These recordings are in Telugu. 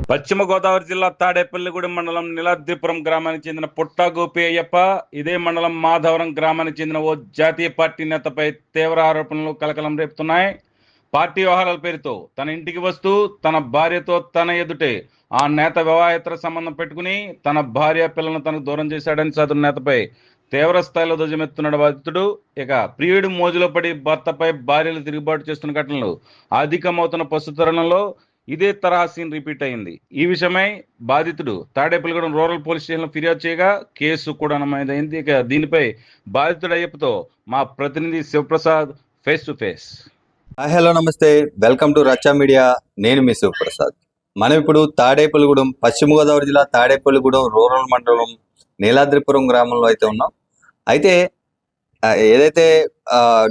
పశ్చిమ గోదావరి జిల్లా తాడేపల్లిగూడెం మండలం నీలాద్రిపురం గ్రామానికి చెందిన పుట్టా గోపి అయ్యప్ప ఇదే మండలం మాధవరం గ్రామానికి చెందిన ఓ జాతీయ పార్టీ నేతపై తీవ్ర ఆరోపణలు కలకలం రేపుతున్నాయి. పార్టీ వ్యవహారాల పేరుతో తన ఇంటికి వస్తూ తన భార్యతో తన ఎదుటే ఆ నేత వివాహేతర సంబంధం పెట్టుకుని తన భార్య పిల్లలను తనకు దూరం చేశాడని సదరు నేతపై తీవ్ర స్థాయిలో ధ్వజమెత్తున్నాడు బాధితుడు. ఇక ప్రియుడి మోజులో పడి భర్తపై భార్యలు తిరుగుబాటు చేస్తున్న ఘటనలు అధికమవుతున్న ప్రస్తుత తరుణంలో ఇదే తరహా సీన్ రిపీట్ అయింది. ఈ విషయమై బాధితుడు తాడేపల్లిగూడెం రూరల్ పోలీస్ స్టేషన్లో ఫిర్యాదు చేయగా కేసు కూడా నమోదైంది. ఇక దీనిపై బాధితుడు అయ్యప్పతో మా ప్రతినిధి Sivaprasad face to face. Hello నమస్తే, వెల్కమ్ టు రచ్చా మీడియా. నేను మీ శివప్రసాద్. మనం ఇప్పుడు తాడేపల్లిగూడెం పశ్చిమ గోదావరి జిల్లా తాడేపల్లిగూడెం రూరల్ మండలం నీలాద్రిపురం గ్రామంలో అయితే ఉన్నాం. అయితే ఏదైతే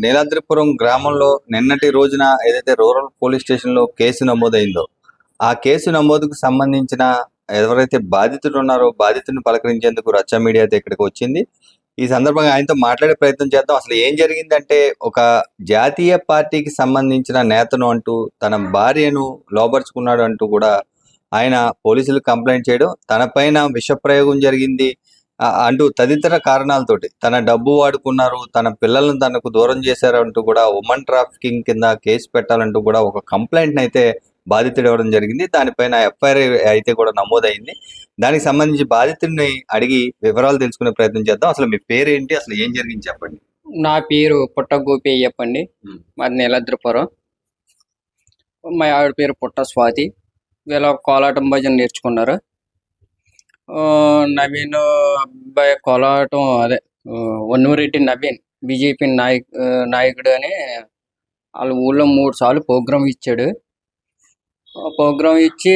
నీలాద్రిపురం గ్రామంలో నిన్నటి రోజున ఏదైతే రూరల్ పోలీస్ స్టేషన్లో కేసు నమోదైందో ఆ కేసు నమోదుకు సంబంధించిన ఎవరైతే బాధితులు ఉన్నారో బాధితుడిని పలకరించేందుకు రచ్చా మీడియా అయితే ఇక్కడికి వచ్చింది. ఈ సందర్భంగా ఆయనతో మాట్లాడే ప్రయత్నం చేద్దాం. అసలు ఏం జరిగిందంటే, ఒక జాతీయ పార్టీకి సంబంధించిన నేతను అంటూ తన భార్యను లోబరుచుకున్నాడు అంటూ కూడా ఆయన పోలీసులకు కంప్లైంట్ చేయడం, తన పైన విషప్రయోగం జరిగింది అంటూ తదితర కారణాలతోటి తన డబ్బు వాడుకున్నారు, తన పిల్లలను తనకు దూరం చేశారు అంటూ కూడా ఉమెన్ ట్రాఫికింగ్ కింద కేసు పెట్టాలంటూ కూడా ఒక కంప్లైంట్ అయితే బాధితుడు ఇవ్వడం జరిగింది. దానిపైన ఎఫ్ఐఆర్ అయితే కూడా నమోదైంది. దానికి సంబంధించి బాధితుడిని అడిగి వివరాలు తెలుసుకునే ప్రయత్నం చేద్దాం. అసలు మీ పేరు ఏంటి, అసలు ఏం జరిగింది చెప్పండి. నా పేరు పుట్ట గోపి అయ్యప్ప అండి. మాది నీలాద్రిపురం. మా ఆవిడ పేరు పుట్ట స్వాతి. వీళ్ళ కోలాటం భజన నేర్చుకున్నారు. నవీన్ అబ్బాయి కోలాటం అదే వన్నూరెడ్డి నవీన్ బీజేపీ నాయకుడు అని వాళ్ళ ఊళ్ళో 3 సార్లు ప్రోగ్రాం ఇచ్చాడు. ప్రోగ్రాం ఇచ్చి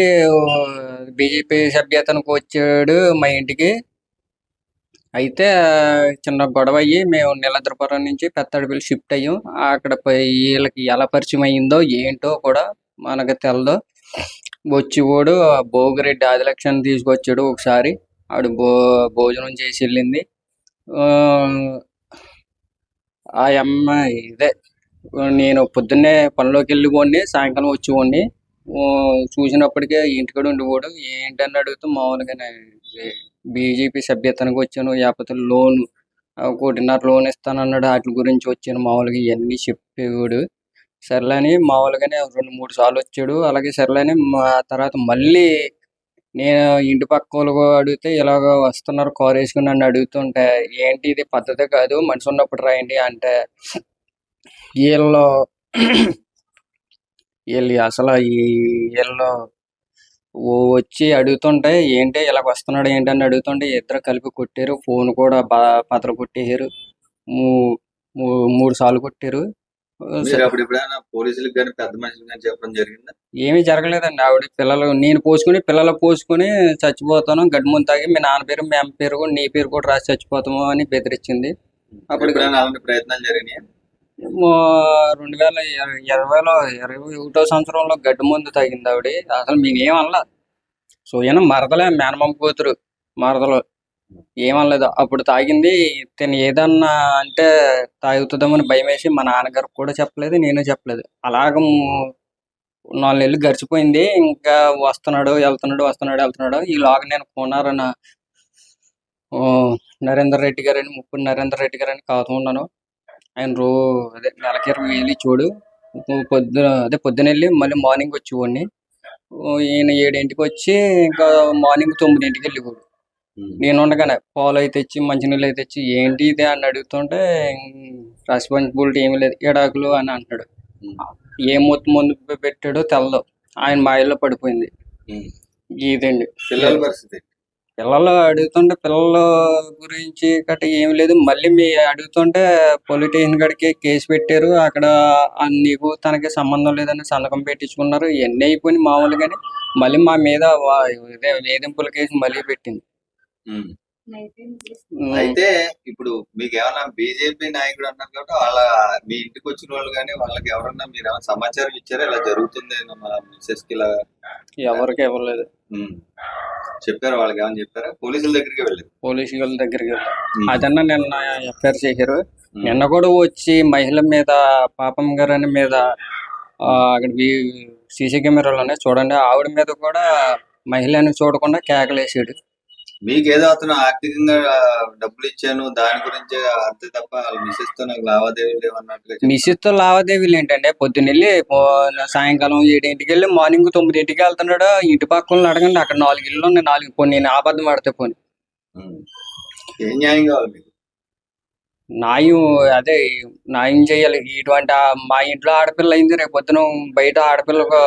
బీజేపీ సభ్యతనికి వచ్చాడు మా ఇంటికి. అయితే చిన్న గొడవ అయ్యి మేము నీలాద్రిపురం నుంచి పెద్దపల్లి షిఫ్ట్ అయ్యాం. అక్కడ వీళ్ళకి ఎలా పరిచయం అయ్యిందో ఏంటో కూడా మనకు తెలదు. వచ్చేవాడు భోగిరెడ్డి ఆదిలక్ష్మి తీసుకొచ్చాడు. ఒకసారి ఆవిడ భోజనం చేసి వెళ్ళింది. ఆ అమ్మాయి ఇదే నేను పొద్దున్నే పనిలోకి వెళ్ళిపోండి, సాయంకాలం వచ్చేవాడిని. చూసినప్పటికే ఇంటికాడ ఉండిపోవడం. ఏంటని అడిగితే మామూలుగానే బీజేపీ సభ్యతనికి వచ్చాను, లేకపోతే లోన్ 1.5 లోన్ ఇస్తానన్నాడు, వాటి గురించి వచ్చాను మామూలుగా ఇవన్నీ చెప్పేవాడు. సర్లేని మామూలుగానే 2-3 సార్లు వచ్చాడు. అలాగే సర్లేని తర్వాత మళ్ళీ నేను ఇంటి పక్క వాళ్ళు అడిగితే ఇలాగ వస్తున్నారు కారు వేసుకుని నన్ను అడుగుతుంటే, ఏంటి ఇది పద్ధతి కాదు, మనిషి ఉన్నప్పుడు రాయండి అంటే వీళ్ళు అసలు వీళ్ళు వచ్చి అడుగుతుంటే ఏంటి ఇలాగ వస్తున్నాడు ఏంటని అడుగుతుంటే ఇద్దరు కలిపి కొట్టారు. ఫోన్ కూడా పతలు కొట్టేశారు. 3 సార్లు కొట్టారు. పోలీసులకు కానీ పెద్ద మనుషులు కానీ చెప్పడం జరిగిందా? ఏమీ జరగలేదండి. ఆవిడ నేను పిల్లలు పోసుకుని చచ్చిపోతాను, గడ్డి ముందు తాగి మీ నాన్న పేరు మీ అమ్మ పేరు నీ పేరు కూడా రాసి చచ్చిపోతాము అని బెదిరించింది. అప్పుడు ప్రయత్నాలు జరిగినాయి. 2021 సంవత్సరంలో గడ్డి ముందు తాగింది ఆవిడ. అసలు మేమేమనలా. సో ఏమో మరదలే మేనమామ కూతురు మరదలు ఏమనలేదు. అప్పుడు తాగింది. తను ఏదన్నా అంటే తాగుతుందామని భయం వేసి మా నాన్నగారికి కూడా చెప్పలేదు, నేను చెప్పలేదు. అలాగ 4 నెలలు గడిచిపోయింది. ఇంకా వస్తున్నాడు వెళ్తున్నాడు. ఈలోగా నేను కోనారన్న నరేందర్ రెడ్డి గారని ముప్పుడు నరేందర్ రెడ్డి గారని కావుతూ ఉన్నాను. ఆయన అదే నెలకి 20,000 చూడు. పొద్దున వెళ్ళి మళ్ళీ మార్నింగ్ వచ్చేవాడిని. ఈయన 7ంటికి వచ్చి ఇంకా మార్నింగ్ 9ంటికి వెళ్ళిపోడు. నేను ఉండగానే పాలు అయితే తెచ్చి మంచినీళ్ళు అయితే తెచ్చి ఏంటి ఇది అని అడుగుతుంటే రెస్పాన్సిబిలిటీ ఏమీ లేదు, ఎడాకులు అని అంటాడు. ఏ మొత్తం ముందు పెట్టాడో తెలదు. ఆయన మాయల్లో పడిపోయింది. ఇదండి పిల్లల పరిస్థితి. పిల్లలు అడుగుతుంటే పిల్లల గురించి గట్ట ఏమి లేదు. మళ్ళీ మీ అడుగుతుంటే పోలీస్ స్టేషన్ కాడికి కేసు పెట్టారు. అక్కడ నీకు తనకి సంబంధం లేదని సంతకం పెట్టించుకున్నారు. ఇవన్నీ అయిపోయి మామూలుగానే మళ్ళీ మా మీద ఇదే వేధింపుల కేసు మళ్ళీ పెట్టింది. అయితే ఇప్పుడు మీకు ఏమన్నా బీజేపీ నాయకుడు అన్నారు కాబట్టి వాళ్ళ మీ ఇంటికి వచ్చిన వాళ్ళు కానీ వాళ్ళకి ఎవరన్నా మీరు ఏమైనా సమాచారం ఇచ్చారా ఇలా జరుగుతుంది మా మిస్సెస్ కి ఇలా? ఎవరికి ఇవ్వలేదు. చెప్పారు వాళ్ళకి ఏమని చెప్పారా? పోలీసుల దగ్గరికి వెళ్ళారు. పోలీసుల దగ్గరికి వెళ్ళారు. అదన్నా నిన్న ఎఫ్ఐఆర్ చేశారు. నిన్న కూడా వచ్చి మహిళ మీద పాపం గారి మీద అక్కడ సీసీ కెమెరాలోనే చూడండి, ఆవిడ మీద కూడా మహిళని చూడకుండా కేకలేసాడు. మీకేదో అతను ఆర్థికంగా డబ్బులు ఇచ్చాను దాని గురించి అంతే తప్ప వాళ్ళ మిసెస్ తో నాకు లావాదేవీలు లేవన్నట్టుగా చెప్తున్నారు. మిస్సుతో లావాదేవీలు ఏంటంటే పొద్దున్న వెళ్ళి సాయంకాలం 7ంటికి వెళ్ళి మార్నింగ్ 9ంటికి వెళ్తున్నాడు. ఇంటి పక్కన అడగండి, అక్కడ 4 ఇళ్ళు ఉన్నాయి. 4 పోనీ నేను అబద్ధం ఆడితే పోనీ ఉమ్. ఏం న్యాయం కావాలి మీకు? న్యాయం అదే న్యాయం చేయాలి. ఇటువంటి మా ఇంట్లో ఆడపిల్ల అయింది, రేపు పొద్దున బయట ఆడపిల్లకు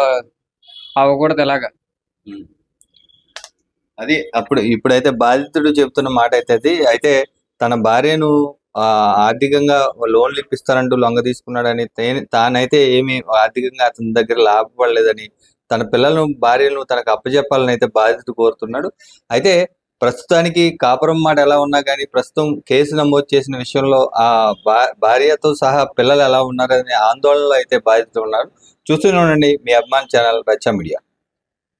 అవ్వకూడదు ఇలాగా. ఉమ్. అది ఇప్పుడైతే బాధితుడు చెప్తున్న మాట అయితే అది అయితే తన భార్యను ఆర్థికంగా లోన్లు ఇప్పిస్తానంటూ లొంగ తీసుకున్నాడని తానైతే ఏమి ఆర్థికంగా అతని దగ్గర లాభపడలేదని తన పిల్లలను భార్యను తనకు అప్పచెప్పాలని అయితే బాధితుడు కోరుతున్నాడు. అయితే ప్రస్తుతానికి కాపురం మాట ఎలా ఉన్నా కానీ ప్రస్తుతం కేసు నమోదు చేసిన విషయంలో ఆ భార్యతో సహా పిల్లలు ఎలా ఉన్నారనే ఆందోళనలో అయితే బాధితులు ఉన్నారు. చూస్తూనే ఉండండి మీ అభిమాన ఛానల్ రచ్చ మీడియా.